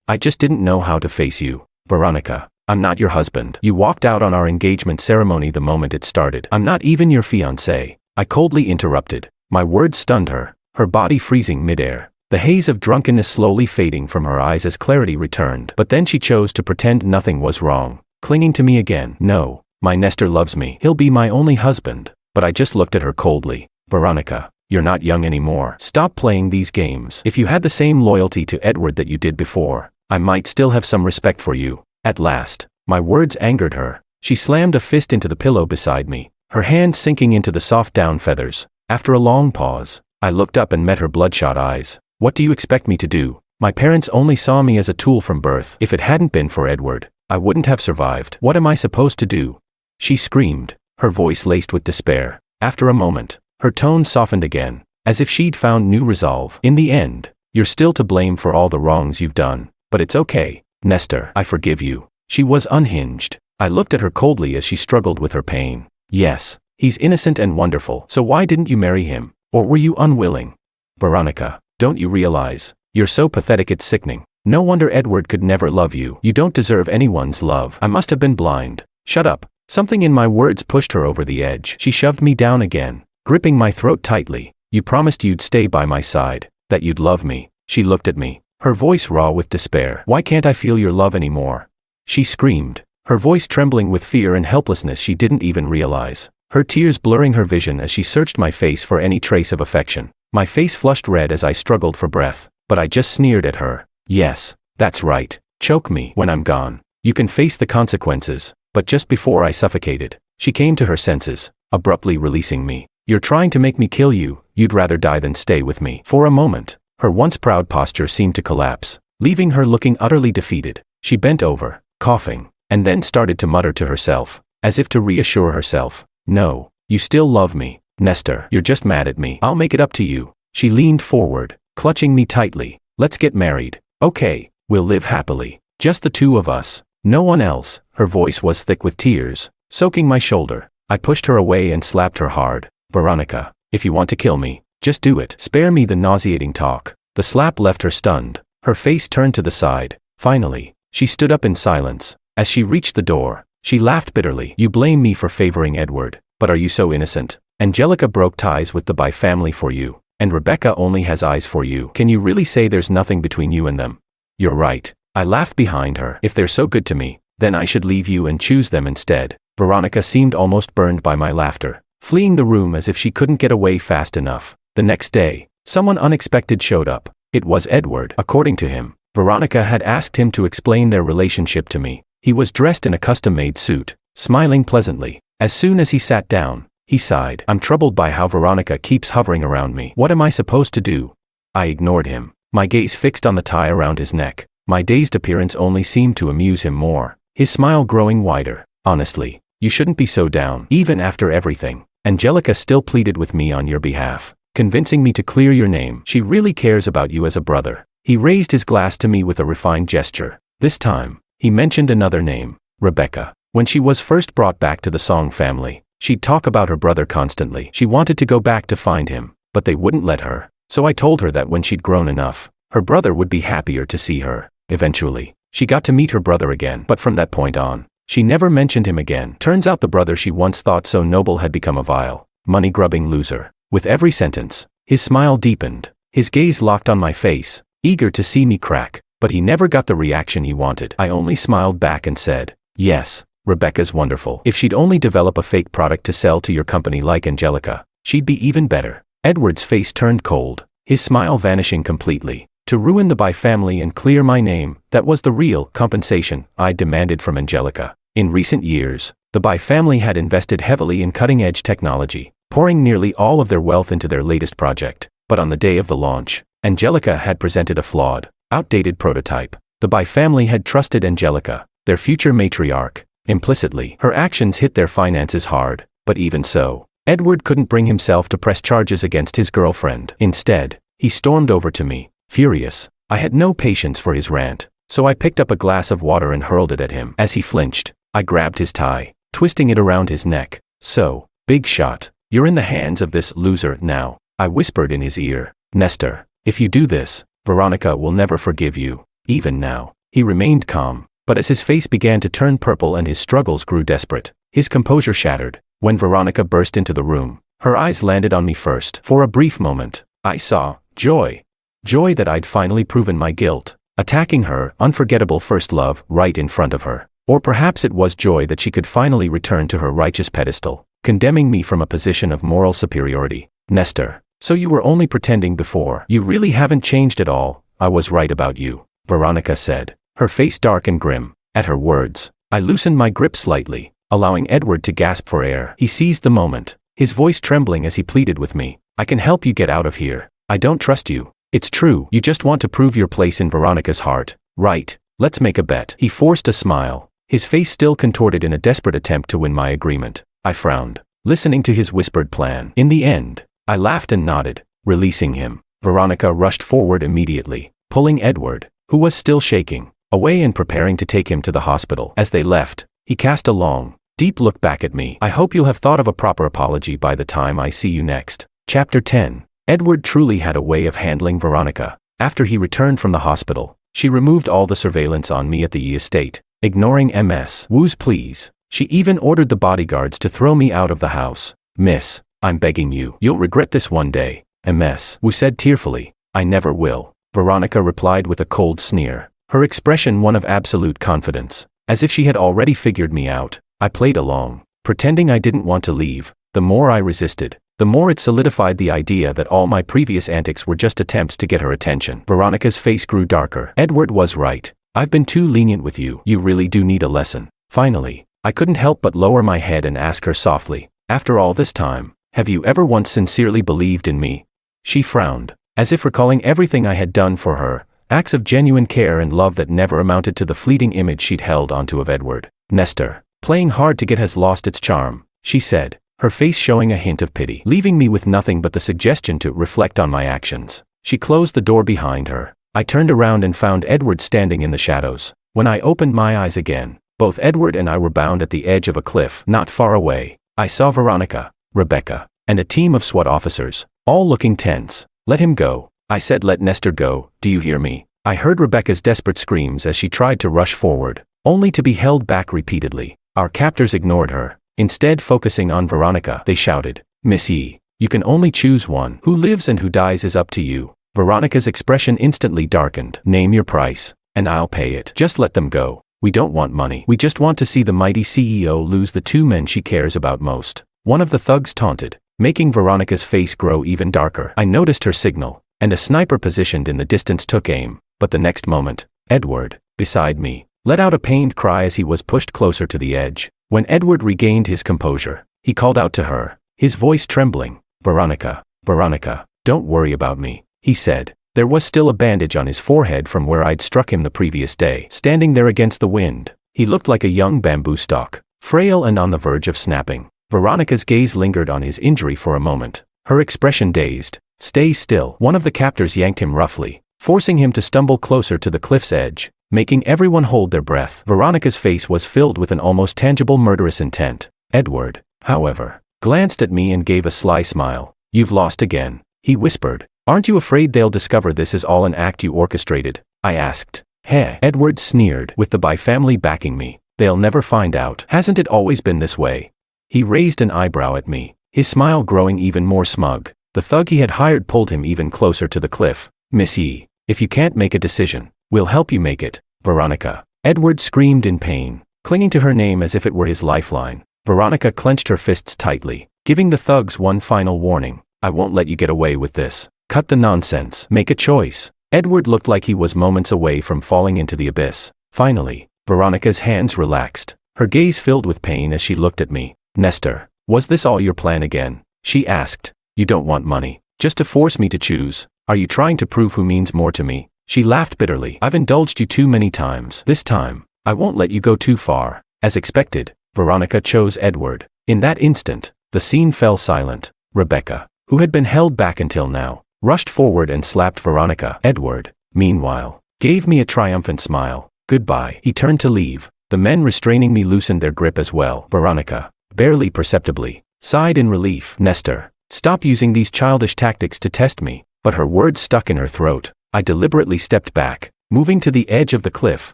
I just didn't know how to face you. Veronica, I'm not your husband. You walked out on our engagement ceremony the moment it started. I'm not even your fiancé. I coldly interrupted. My words stunned her, her body freezing midair. The haze of drunkenness slowly fading from her eyes as clarity returned. But then she chose to pretend nothing was wrong, clinging to me again. No, my Nestor loves me. He'll be my only husband. But I just looked at her coldly. Veronica, you're not young anymore. Stop playing these games. If you had the same loyalty to Edward that you did before, I might still have some respect for you. At last, my words angered her. She slammed a fist into the pillow beside me, her hand sinking into the soft down feathers. After a long pause, I looked up and met her bloodshot eyes. What do you expect me to do? My parents only saw me as a tool from birth. If it hadn't been for Edward, I wouldn't have survived. What am I supposed to do? She screamed, her voice laced with despair. After a moment, her tone softened again, as if she'd found new resolve. In the end, you're still to blame for all the wrongs you've done. But it's okay, Nestor, I forgive you. She was unhinged. I looked at her coldly as she struggled with her pain. Yes, he's innocent and wonderful, so why didn't you marry him? Or were you unwilling? Veronica, don't you realize? You're so pathetic it's sickening. No wonder Edward could never love you. You don't deserve anyone's love. I must have been blind. Shut up. Something in my words pushed her over the edge. She shoved me down again, gripping my throat tightly. You promised you'd stay by my side, that you'd love me. She looked at me, her voice raw with despair. Why can't I feel your love anymore? She screamed, her voice trembling with fear and helplessness she didn't even realize, her tears blurring her vision as she searched my face for any trace of affection. My face flushed red as I struggled for breath, but I just sneered at her. Yes, that's right. Choke me when I'm gone. You can face the consequences. But just before I suffocated, she came to her senses, abruptly releasing me. You're trying to make me kill you. You'd rather die than stay with me. For a moment, her once proud posture seemed to collapse, leaving her looking utterly defeated. She bent over, coughing, and then started to mutter to herself, as if to reassure herself. No, you still love me, Nestor. You're just mad at me. I'll make it up to you. She leaned forward, clutching me tightly. Let's get married. Okay, we'll live happily. Just the two of us. No one else. Her voice was thick with tears, soaking my shoulder. I pushed her away and slapped her hard. Veronica, if you want to kill me, just do it. Spare me the nauseating talk. The slap left her stunned. Her face turned to the side. Finally, she stood up in silence. As she reached the door, she laughed bitterly. You blame me for favoring Edward, but are you so innocent? Angelica broke ties with the By family for you, and Rebecca only has eyes for you. Can you really say there's nothing between you and them? You're right. I laughed behind her. If they're so good to me, then I should leave you and choose them instead. Veronica seemed almost burned by my laughter, fleeing the room as if she couldn't get away fast enough. The next day, someone unexpected showed up. It was Edward. According to him, Veronica had asked him to explain their relationship to me. He was dressed in a custom-made suit, smiling pleasantly. As soon as he sat down, he sighed. I'm troubled by how Veronica keeps hovering around me. What am I supposed to do? I ignored him, my gaze fixed on the tie around his neck. My dazed appearance only seemed to amuse him more, his smile growing wider. Honestly, you shouldn't be so down. Even after everything, Angelica still pleaded with me on your behalf, convincing me to clear your name. She really cares about you as a brother. He raised his glass to me with a refined gesture. This time, he mentioned another name, Rebecca. When she was first brought back to the Song family, she'd talk about her brother constantly. She wanted to go back to find him, but they wouldn't let her. So I told her that when she'd grown enough, her brother would be happier to see her. Eventually, she got to meet her brother again, but from that point on, she never mentioned him again. Turns out the brother she once thought so noble had become a vile, money-grubbing loser. With every sentence, his smile deepened, his gaze locked on my face, eager to see me crack, but he never got the reaction he wanted. I only smiled back and said, yes, Rebecca's wonderful. If she'd only develop a fake product to sell to your company like Angelica, she'd be even better. Edward's face turned cold, his smile vanishing completely. To ruin the By family and clear my name, that was the real compensation I demanded from Angelica. In recent years, the By family had invested heavily in cutting-edge technology, pouring nearly all of their wealth into their latest project. But on the day of the launch, Angelica had presented a flawed, outdated prototype. The By family had trusted Angelica, their future matriarch, implicitly. Her actions hit their finances hard, but even so, Edward couldn't bring himself to press charges against his girlfriend. Instead, he stormed over to me. Furious, I had no patience for his rant, so I picked up a glass of water and hurled it at him. As he flinched, I grabbed his tie, twisting it around his neck. So, big shot, you're in the hands of this loser now, I whispered in his ear. Nestor, if you do this, Veronica will never forgive you. Even now, he remained calm, but as his face began to turn purple and his struggles grew desperate, his composure shattered. When Veronica burst into the room, her eyes landed on me first. For a brief moment, I saw joy. Joy that I'd finally proven my guilt, attacking her unforgettable first love right in front of her. Or perhaps it was joy that she could finally return to her righteous pedestal, condemning me from a position of moral superiority. Nestor, so you were only pretending before. You really haven't changed at all. I was right about you, Veronica said, her face dark and grim. At her words, I loosened my grip slightly, allowing Edward to gasp for air. He seized the moment, his voice trembling as he pleaded with me. I can help you get out of here. I don't trust you. It's true, you just want to prove your place in Veronica's heart, right? Let's make a bet. He forced a smile, his face still contorted in a desperate attempt to win my agreement. I frowned, listening to his whispered plan. In the end, I laughed and nodded, releasing him. Veronica rushed forward immediately, pulling Edward, who was still shaking, away and preparing to take him to the hospital. As they left, he cast a long, deep look back at me. I hope you'll have thought of a proper apology by the time I see you next. Chapter 10. Edward truly had a way of handling Veronica. After he returned from the hospital, she removed all the surveillance on me at the estate, ignoring Ms. Wu's pleas. She even ordered the bodyguards to throw me out of the house. Miss, I'm begging you. You'll regret this one day, Ms. Wu said tearfully. I never will, Veronica replied with a cold sneer, her expression one of absolute confidence. As if she had already figured me out, I played along, pretending I didn't want to leave. The more I resisted, the more it solidified the idea that all my previous antics were just attempts to get her attention. Veronica's face grew darker. Edward was right. I've been too lenient with you. You really do need a lesson. Finally, I couldn't help but lower my head and ask her softly, after all this time, have you ever once sincerely believed in me? She frowned, as if recalling everything I had done for her, acts of genuine care and love that never amounted to the fleeting image she'd held onto of Edward. Nestor, playing hard to get has lost its charm, she said, her face showing a hint of pity, leaving me with nothing but the suggestion to reflect on my actions. She closed the door behind her. I turned around and found Edward standing in the shadows. When I opened my eyes again, both Edward and I were bound at the edge of a cliff not far away. I saw Veronica, Rebecca, and a team of SWAT officers, all looking tense. Let him go, I said. Let Nestor go, do you hear me? I heard Rebecca's desperate screams as she tried to rush forward, only to be held back repeatedly. Our captors ignored her. Instead, focusing on Veronica, they shouted, Miss E, you can only choose one. Who lives and who dies is up to you. Veronica's expression instantly darkened. Name your price, and I'll pay it. Just let them go. We don't want money. We just want to see the mighty CEO lose the two men she cares about most. One of the thugs taunted, making Veronica's face grow even darker. I noticed her signal, and a sniper positioned in the distance took aim, but the next moment, Edward, beside me, let out a pained cry as he was pushed closer to the edge. When Edward regained his composure, he called out to her, his voice trembling, Veronica, Veronica, don't worry about me, he said. There was still a bandage on his forehead from where I'd struck him the previous day. Standing there against the wind, he looked like a young bamboo stalk, frail and on the verge of snapping. Veronica's gaze lingered on his injury for a moment, her expression dazed. Stay still. One of the captors yanked him roughly, forcing him to stumble closer to the cliff's edge, making everyone hold their breath. Veronica's face was filled with an almost tangible murderous intent. Edward, however, glanced at me and gave a sly smile. You've lost again, he whispered. Aren't you afraid they'll discover this is all an act you orchestrated? I asked. Heh. Edward sneered. With the Bai family backing me, they'll never find out. Hasn't it always been this way? He raised an eyebrow at me, his smile growing even more smug. The thug he had hired pulled him even closer to the cliff. Miss E, if you can't make a decision, we'll help you make it. Veronica. Edward screamed in pain, clinging to her name as if it were his lifeline. Veronica clenched her fists tightly, giving the thugs one final warning. I won't let you get away with this. Cut the nonsense. Make a choice. Edward looked like he was moments away from falling into the abyss. Finally, Veronica's hands relaxed, her gaze filled with pain as she looked at me. Nestor, was this all your plan again? She asked. You don't want money, just to force me to choose. Are you trying to prove who means more to me? She laughed bitterly. I've indulged you too many times. This time, I won't let you go too far. As expected, Veronica chose Edward. In that instant, the scene fell silent. Rebecca, who had been held back until now, rushed forward and slapped Veronica. Edward, meanwhile, gave me a triumphant smile. Goodbye. He turned to leave. The men restraining me loosened their grip as well. Veronica, barely perceptibly, sighed in relief. Nestor, stop using these childish tactics to test me. But her words stuck in her throat. I deliberately stepped back, moving to the edge of the cliff.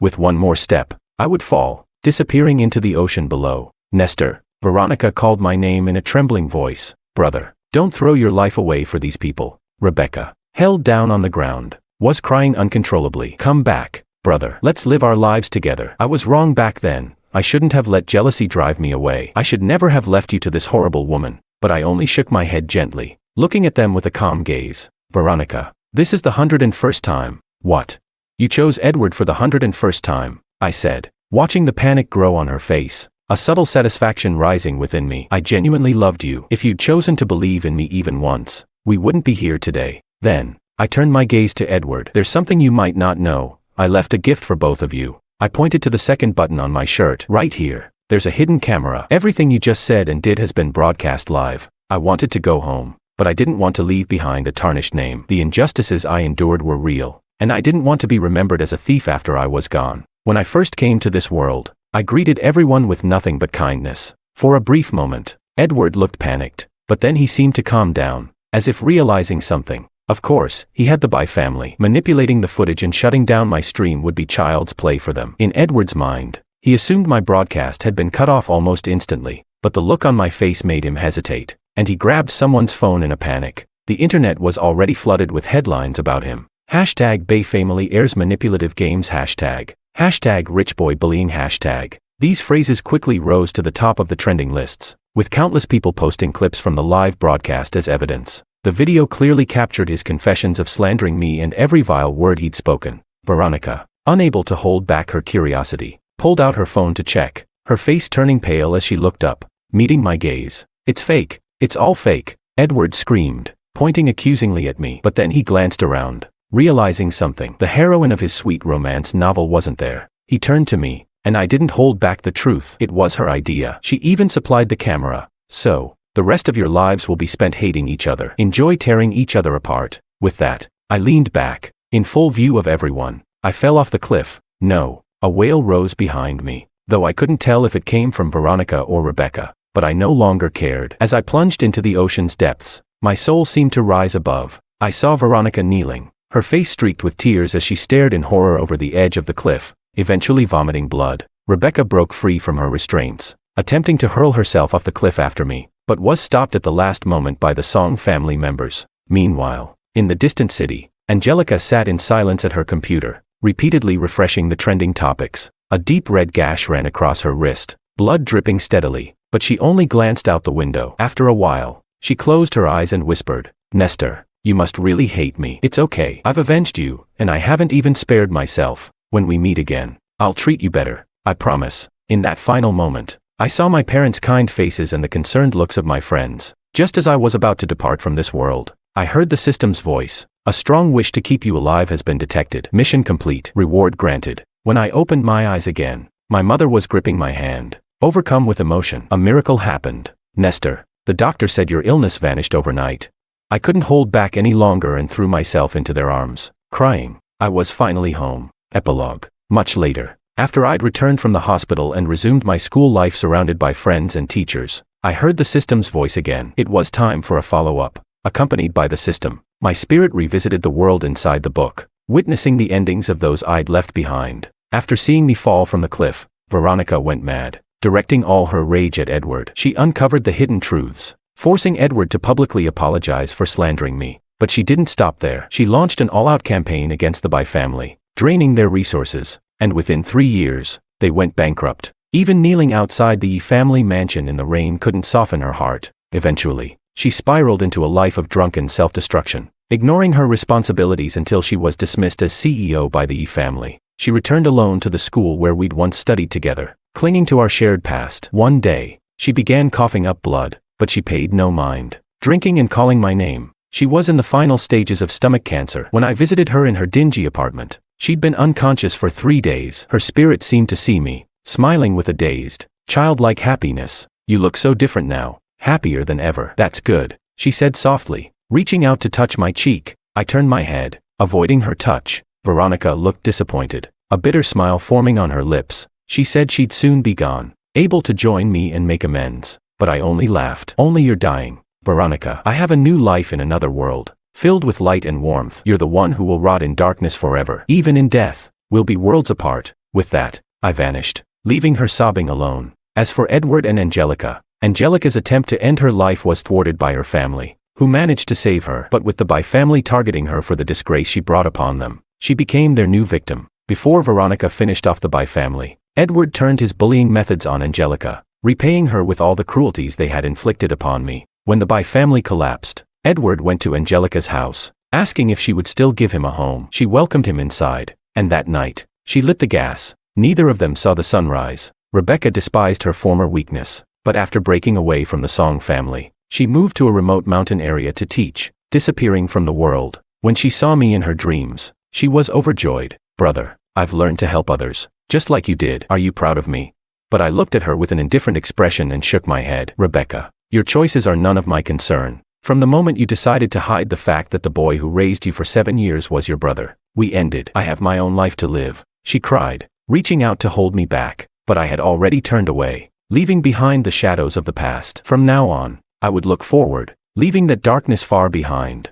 With one more step, I would fall, disappearing into the ocean below. Nestor, Veronica called my name in a trembling voice. Brother, don't throw your life away for these people. Rebecca, held down on the ground, was crying uncontrollably. Come back, brother. Let's live our lives together. I was wrong back then. I shouldn't have let jealousy drive me away. I should never have left you to this horrible woman. But I only shook my head gently, looking at them with a calm gaze. Veronica, this is the 101st time. What? You chose Edward for the 101st time, I said, watching the panic grow on her face, a subtle satisfaction rising within me. I genuinely loved you. If you'd chosen to believe in me even once, we wouldn't be here today. Then, I turned my gaze to Edward. There's something you might not know. I left a gift for both of you. I pointed to the second button on my shirt. Right here. There's a hidden camera. Everything you just said and did has been broadcast live. I wanted to go home, but I didn't want to leave behind a tarnished name. The injustices I endured were real, and I didn't want to be remembered as a thief after I was gone. When I first came to this world, I greeted everyone with nothing but kindness. For a brief moment, Edward looked panicked, but then he seemed to calm down, as if realizing something. Of course, he had the Bai family. Manipulating the footage and shutting down my stream would be child's play for them. In Edward's mind, he assumed my broadcast had been cut off almost instantly, but the look on my face made him hesitate, and he grabbed someone's phone in a panic. The internet was already flooded with headlines about him. Hashtag Bai family airs manipulative games. Hashtag rich boy bullying. Hashtag. These phrases quickly rose to the top of the trending lists, with countless people posting clips from the live broadcast as evidence. The video clearly captured his confessions of slandering me and every vile word he'd spoken. Veronica, unable to hold back her curiosity, pulled out her phone to check, her face turning pale as she looked up, meeting my gaze. "It's fake. It's all fake," Edward screamed, pointing accusingly at me. But then he glanced around, realizing something. The heroine of his sweet romance novel wasn't there. He turned to me, and I didn't hold back the truth. It was her idea. She even supplied the camera. "So, the rest of your lives will be spent hating each other. Enjoy tearing each other apart." With that, I leaned back. In full view of everyone, I fell off the cliff. No, a wail rose behind me, though I couldn't tell if it came from Veronica or Rebecca, but I no longer cared. As I plunged into the ocean's depths, my soul seemed to rise above. I saw Veronica kneeling, her face streaked with tears as she stared in horror over the edge of the cliff, eventually vomiting blood. Rebecca broke free from her restraints, attempting to hurl herself off the cliff after me, but was stopped at the last moment by the Song family members. Meanwhile, in the distant city, Angelica sat in silence at her computer, repeatedly refreshing the trending topics. A deep red gash ran across her wrist, blood dripping steadily, but she only glanced out the window. After a while, she closed her eyes and whispered, "Nestor, you must really hate me. It's okay. I've avenged you, and I haven't even spared myself. When we meet again, I'll treat you better. I promise." In that final moment, I saw my parents' kind faces and the concerned looks of my friends. Just as I was about to depart from this world, I heard the system's voice. "A strong wish to keep you alive has been detected. Mission complete. Reward granted." When I opened my eyes again, my mother was gripping my hand, overcome with emotion. "A miracle happened, Nestor. The doctor said your illness vanished overnight." I couldn't hold back any longer and threw myself into their arms, crying. I was finally home. Epilogue. Much later, after I'd returned from the hospital and resumed my school life surrounded by friends and teachers, I heard the system's voice again. It was time for a follow-up. Accompanied by the system, my spirit revisited the world inside the book, witnessing the endings of those I'd left behind. After seeing me fall from the cliff, Veronica went mad, directing all her rage at Edward. She uncovered the hidden truths, forcing Edward to publicly apologize for slandering me. But she didn't stop there. She launched an all-out campaign against the Bai family, draining their resources, and within 3 years, they went bankrupt. Even kneeling outside the Yi family mansion in the rain couldn't soften her heart. Eventually, she spiraled into a life of drunken self-destruction, ignoring her responsibilities until she was dismissed as CEO by the Yi family. She returned alone to the school where we'd once studied together, clinging to our shared past. One day, she began coughing up blood, but she paid no mind, drinking and calling my name. She was in the final stages of stomach cancer when I visited her in her dingy apartment. She'd been unconscious for 3 days. Her spirit seemed to see me, smiling with a dazed, childlike happiness. "You look so different now, happier than ever." "That's good," she said softly, reaching out to touch my cheek. I turned my head, avoiding her touch. Veronica looked disappointed, a bitter smile forming on her lips. She said she'd soon be gone, able to join me and make amends. But I only laughed. "Only you're dying, Veronica. I have a new life in another world, filled with light and warmth. You're the one who will rot in darkness forever. Even in death, we'll be worlds apart." With that, I vanished, leaving her sobbing alone. As for Edward and Angelica, Angelica's attempt to end her life was thwarted by her family, who managed to save her. But with the Bai family targeting her for the disgrace she brought upon them, she became their new victim. Before Veronica finished off the Bai family, Edward turned his bullying methods on Angelica, repaying her with all the cruelties they had inflicted upon me. When the Bai family collapsed, Edward went to Angelica's house, asking if she would still give him a home. She welcomed him inside, and that night, she lit the gas. Neither of them saw the sunrise. Rebecca despised her former weakness, but after breaking away from the Song family, she moved to a remote mountain area to teach, disappearing from the world. When she saw me in her dreams, she was overjoyed. "Brother, I've learned to help others, just like you did. Are you proud of me?" But I looked at her with an indifferent expression and shook my head. "Rebecca, your choices are none of my concern. From the moment you decided to hide the fact that the boy who raised you for 7 years was your brother, We ended. I have my own life to live, she cried, reaching out to hold me back, but I had already turned away, leaving behind the shadows of the past. From now on, I would look forward, leaving that darkness far behind.